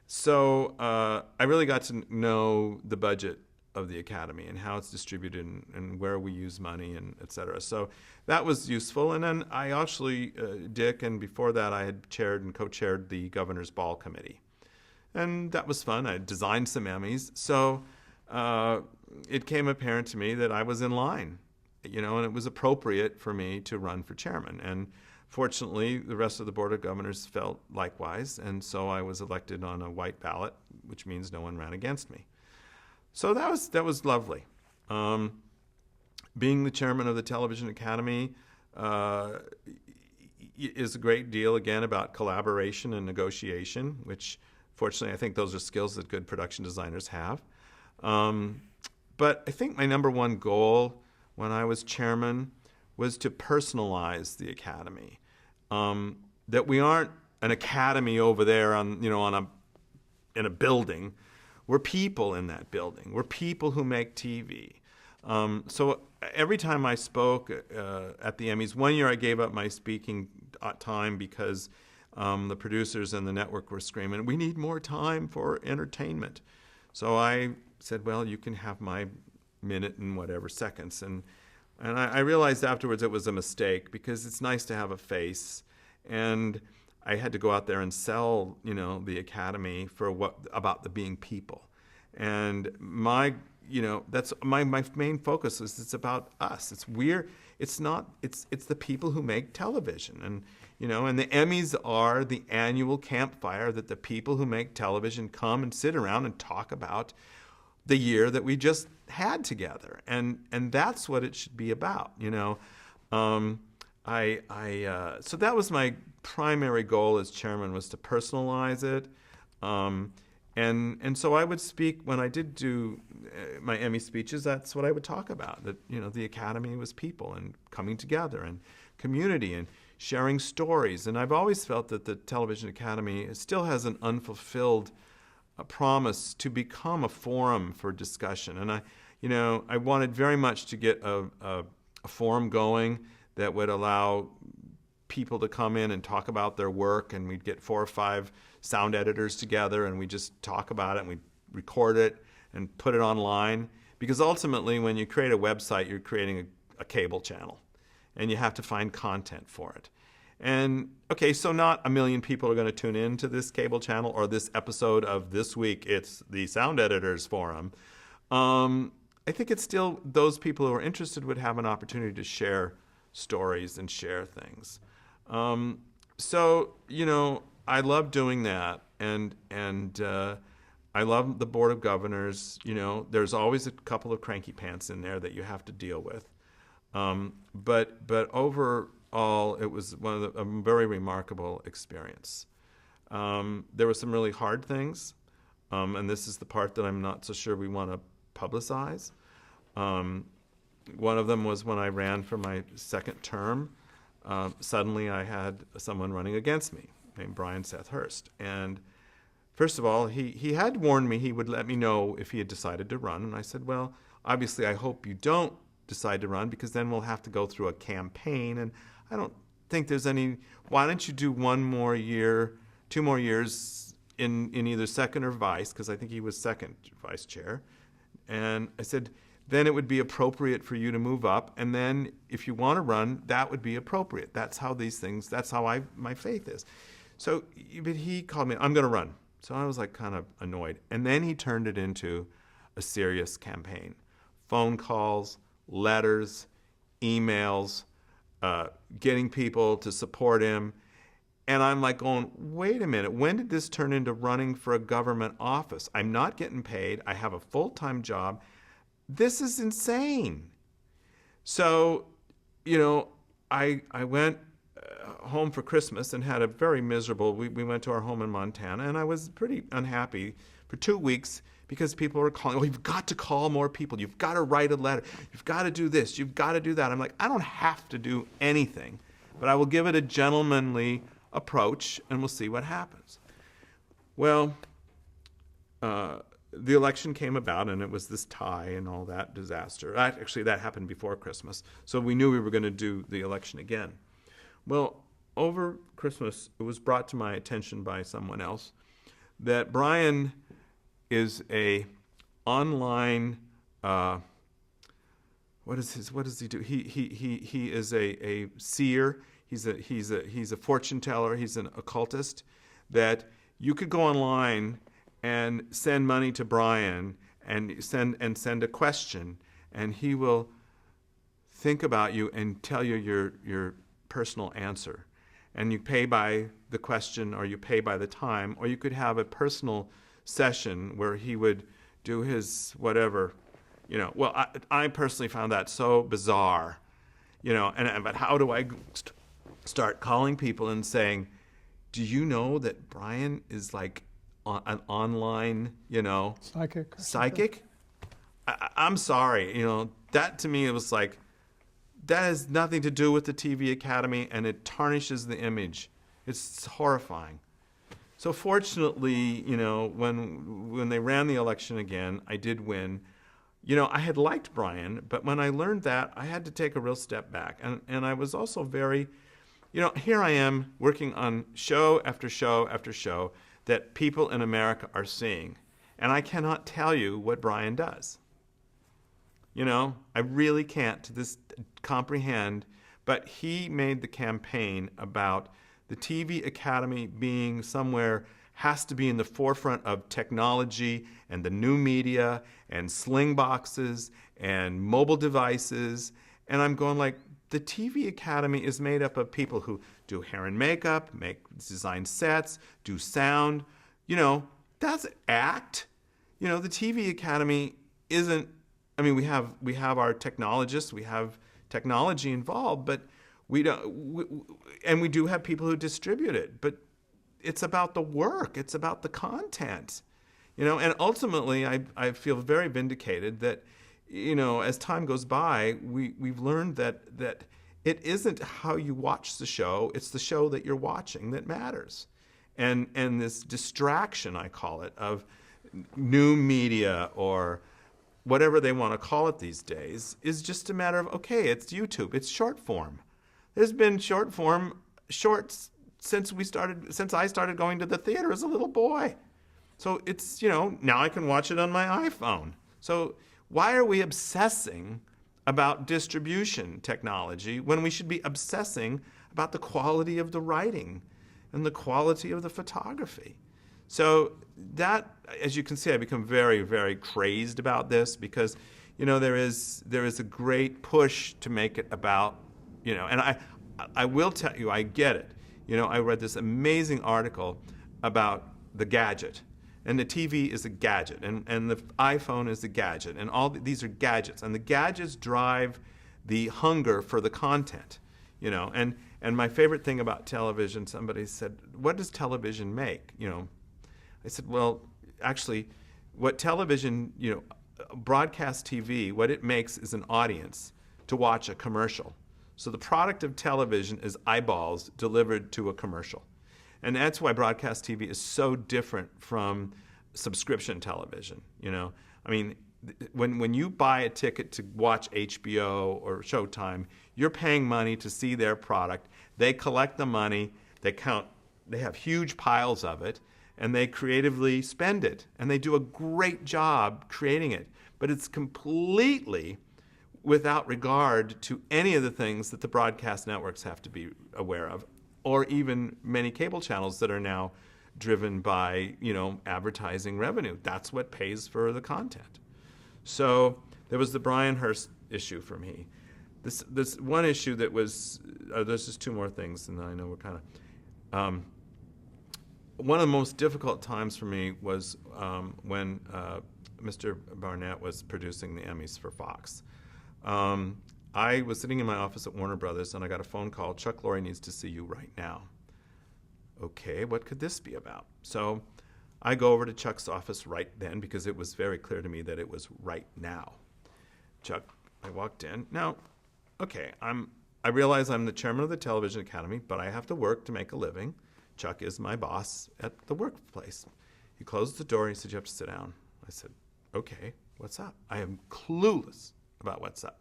So I really got to know the budget of the Academy and how it's distributed and where we use money and et cetera. So that was useful. And then I actually, Dick, and before that I had chaired and co-chaired the Governor's Ball Committee. And that was fun. I designed some Emmys. So it came apparent to me that I was in line, and it was appropriate for me to run for chairman. And fortunately, the rest of the Board of Governors felt likewise, and so I was elected on a white ballot, which means no one ran against me. So that was lovely. Being the chairman of the Television Academy is a great deal, again, about collaboration and negotiation, which fortunately I think those are skills that good production designers have. But I think my number one goal when I was chairman was to personalize the Academy. That we aren't an academy over there in a building. We're people in that building. We're people who make TV. So every time I spoke at the Emmys, one year I gave up my speaking time because the producers and the network were screaming, "We need more time for entertainment." So I said, well, you can have my minute and whatever seconds. And I realized afterwards it was a mistake because it's nice to have a face. And I had to go out there and sell, the Academy for about the being people. And that's my main focus is it's about us. It's the people who make television. And, and the Emmys are the annual campfire that the people who make television come and sit around and talk about the year that we just had together, and that's what it should be about, So that was my primary goal as chairman, was to personalize it, and so I would speak when I did do my Emmy speeches. That's what I would talk about. That the Academy was people and coming together and community and sharing stories. And I've always felt that the Television Academy still has an unfulfilled a promise to become a forum for discussion. And I wanted very much to get a forum going that would allow people to come in and talk about their work, and we'd get 4 or 5 sound editors together and we just talk about it and we record it and put it online. Because ultimately, when you create a website, you're creating a cable channel and you have to find content for it. And okay, so not 1 million people are going to tune in to this cable channel or this episode of This Week, It's the Sound Editors Forum. I think it's still those people who are interested would have an opportunity to share stories and share things. So, I love doing that. And I love the Board of Governors. There's always a couple of cranky pants in there that you have to deal with. But overall, it was a very remarkable experience. There were some really hard things, and this is the part that I'm not so sure we want to publicize. One of them was when I ran for my second term. Suddenly I had someone running against me named Brian Seth Hurst. And first of all, he had warned me he would let me know if he had decided to run. And I said, well, obviously I hope you don't decide to run, because then we'll have to go through a campaign. And I don't think there's any, why don't you do 1 more year, 2 more years in either second or vice, because I think he was second vice chair. And I said, then it would be appropriate for you to move up. And then if you want to run, that would be appropriate. That's how these things, that's how my faith is. So, but he called me, I'm going to run. So I was like kind of annoyed. And then he turned it into a serious campaign phone calls, letters, emails, getting people to support him. And I'm like going, wait a minute, when did this turn into running for a government office? I'm not getting paid. I have a full-time job. This is insane. So, I went home for Christmas and had a very miserable, we went to our home in Montana, and I was pretty unhappy for 2 weeks because people were calling, you've got to call more people. You've got to write a letter. You've got to do this. You've got to do that. I'm like, I don't have to do anything, but I will give it a gentlemanly approach, and we'll see what happens. Well, the election came about, and it was this tie and all that disaster. Actually, that happened before Christmas, so we knew we were going to do the election again. Well, over Christmas, it was brought to my attention by someone else that Brian is a online. What does he do? He is a seer. He's a fortune teller. He's an occultist. That you could go online and send money to Brian and send a question, and he will think about you and tell you your personal answer. And you pay by the question, or you pay by the time, or you could have a personal session where he would do his whatever, Well, I personally found that so bizarre, but how do I start calling people and saying, do you know that Brian is like an online, psychic? I'm sorry, that to me, it was like, that has nothing to do with the TV Academy, and it tarnishes the image. It's horrifying. So fortunately, when they ran the election again, I did win. I had liked Brian, but when I learned that, I had to take a real step back. And I was also very, here I am working on show after show after show that people in America are seeing. And I cannot tell you what Brian does. I really can't to this comprehend, but he made the campaign about the TV Academy being somewhere, has to be in the forefront of technology and the new media and sling boxes and mobile devices. And I'm going like, the TV Academy is made up of people who do hair and makeup, design sets, do sound. That's act. The TV Academy isn't, we have our technologists, we have technology involved, but we do have people who distribute it. But it's about the work, it's about the content, And ultimately, I feel very vindicated that, as time goes by, we've learned that it isn't how you watch the show; it's the show that you're watching that matters. And this distraction, I call it, of new media or whatever they want to call it these days, is just a matter of, okay, it's YouTube, it's short form. There's been shorts since I started going to the theater as a little boy. So it's, now I can watch it on my iPhone. So why are we obsessing about distribution technology when we should be obsessing about the quality of the writing and the quality of the photography? So that, as you can see, I become very, very crazed about this because, there is a great push to make it about, and I will tell you, I get it. I read this amazing article about the gadget, and the TV is a gadget, and the iPhone is a gadget, and these are gadgets, and the gadgets drive the hunger for the content, and my favorite thing about television, somebody said, what does television make? I said, well, actually, what television, broadcast TV, what it makes is an audience to watch a commercial. So the product of television is eyeballs delivered to a commercial. And that's why broadcast TV is so different from subscription television. When you buy a ticket to watch HBO or Showtime, you're paying money to see their product. They collect the money, they have huge piles of it, and they creatively spend it. And they do a great job creating it. But it's completely without regard to any of the things that the broadcast networks have to be aware of, or even many cable channels that are now driven by, advertising revenue. That's what pays for the content. So There was the Brian Hurst issue for me. This one issue that was, there's just two more things, and I know we're kind of, one of the most difficult times for me was when Mr. Barnett was producing the Emmys for Fox. I was sitting in my office at Warner Brothers, and I got a phone call. Chuck Lorre needs to see you right now. Okay, what could this be about? So I go over to Chuck's office right then, because it was very clear to me that it was right now. Chuck, I walked in. Now, okay, I realize I'm the chairman of the Television Academy, but I have to work to make a living. Chuck is my boss at the workplace. He closed the door and he said, you have to sit down. I said, okay, what's up? I am clueless about what's up.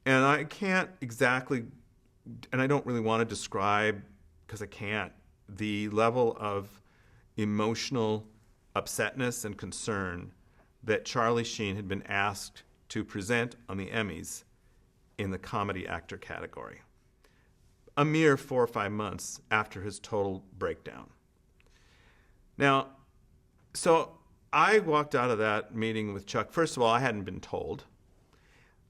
And I can't exactly, and I don't really want to describe, because I can't, the level of emotional upsetness and concern that Charlie Sheen had been asked to present on the Emmys in the comedy actor category, a mere 4 or 5 months after his total breakdown. Now, so I walked out of that meeting with Chuck. First of all, I hadn't been told.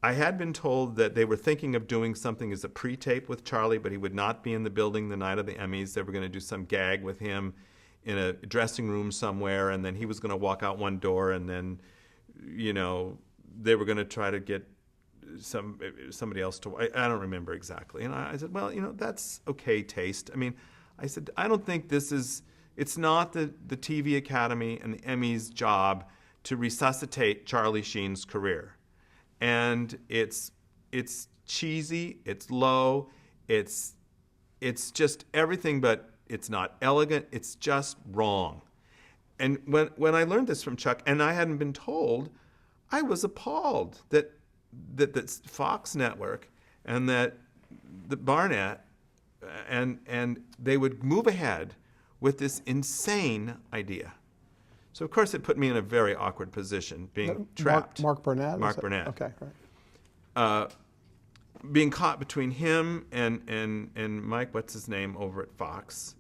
I had been told that they were thinking of doing something as a pre-tape with Charlie, but he would not be in the building the night of the Emmys. They were going to do some gag with him in a dressing room somewhere, and then he was going to walk out one door, and then, you know, they were going to try to get somebody else to. I don't remember exactly. And I said, well, you know, that's okay taste. I mean, I said, I don't think this is. It's not the TV Academy and the Emmys' job to resuscitate Charlie Sheen's career. And it's cheesy, it's low, it's just everything, but it's not elegant, it's just wrong. And when I learned this from Chuck, and I hadn't been told, I was appalled that Fox Network and that the Barnett and they would move ahead with this insane idea. So, of course, it put me in a very awkward position, being trapped. Mark Burnett? Mark Burnett. Okay, right. Being caught between him and Mike, what's his name, over at Fox.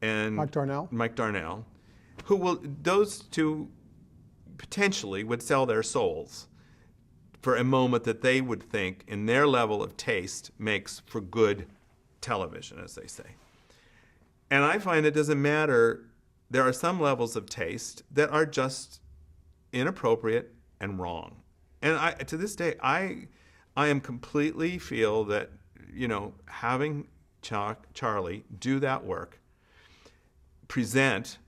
And Mike Darnell? Mike Darnell. Those two potentially would sell their souls for a moment that they would think, in their level of taste, makes for good television, as they say. And I find it doesn't matter. There are some levels of taste that are just inappropriate and wrong. And to this day, I am completely feel that, you know, having Charlie do that work, present,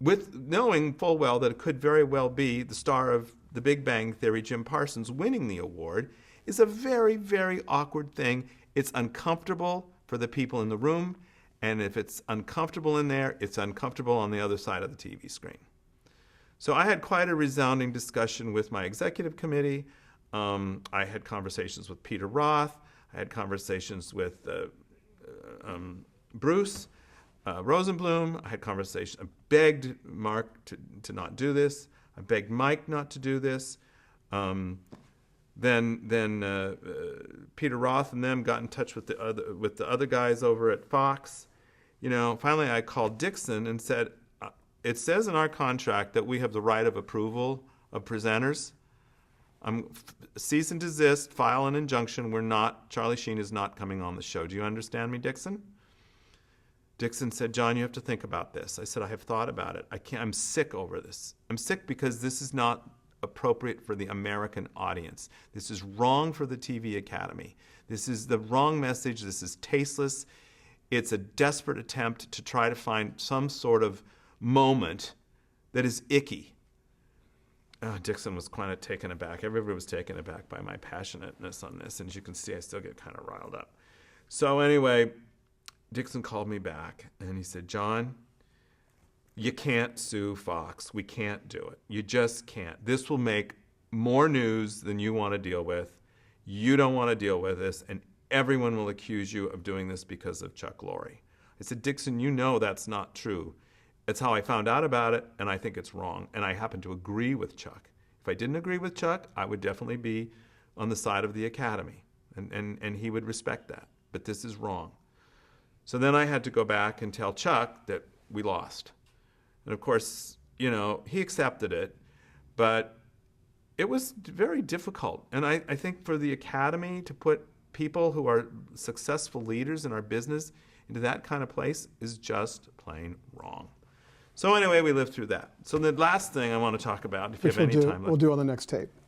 with knowing full well that it could very well be the star of The Big Bang Theory, Jim Parsons, winning the award, is a very, very awkward thing. It's uncomfortable for the people in the room. And if it's uncomfortable in there, it's uncomfortable on the other side of the TV screen. So I had quite a resounding discussion with my executive committee. I had conversations with Peter Roth. I had conversations with Bruce Rosenblum. I had conversations. I begged Mark to not do this. I begged Mike not to do this. Then Peter Roth and them got in touch with the other guys over at Fox. You know, finally I called Dixon and said, it says in our contract that we have the right of approval of presenters. Cease and desist, file an injunction. Charlie Sheen is not coming on the show. Do you understand me, Dixon? Dixon said, John, you have to think about this. I said, I have thought about it. I'm sick over this. I'm sick because this is not appropriate for the American audience. This is wrong for the TV Academy. This is the wrong message. This is tasteless. It's a desperate attempt to try to find some sort of moment that is icky. Dixon was kind of taken aback. Everybody was taken aback by my passionateness on this. And as you can see, I still get kind of riled up. So anyway, Dixon called me back and he said, John, you can't sue Fox. We can't do it. You just can't. This will make more news than you want to deal with. You don't want to deal with this, and everyone will accuse you of doing this because of Chuck Lorre. I said, Dixon, you know that's not true. It's how I found out about it, and I think it's wrong. And I happen to agree with Chuck. If I didn't agree with Chuck, I would definitely be on the side of the Academy, and he would respect that. But this is wrong. So then I had to go back and tell Chuck that we lost. And of course, you know, he accepted it, but it was very difficult. And I think for the academy to put people who are successful leaders in our business into that kind of place is just plain wrong. So anyway, we lived through that. So the last thing I want to talk about, if you Which have any time we'll left. do on the next tape.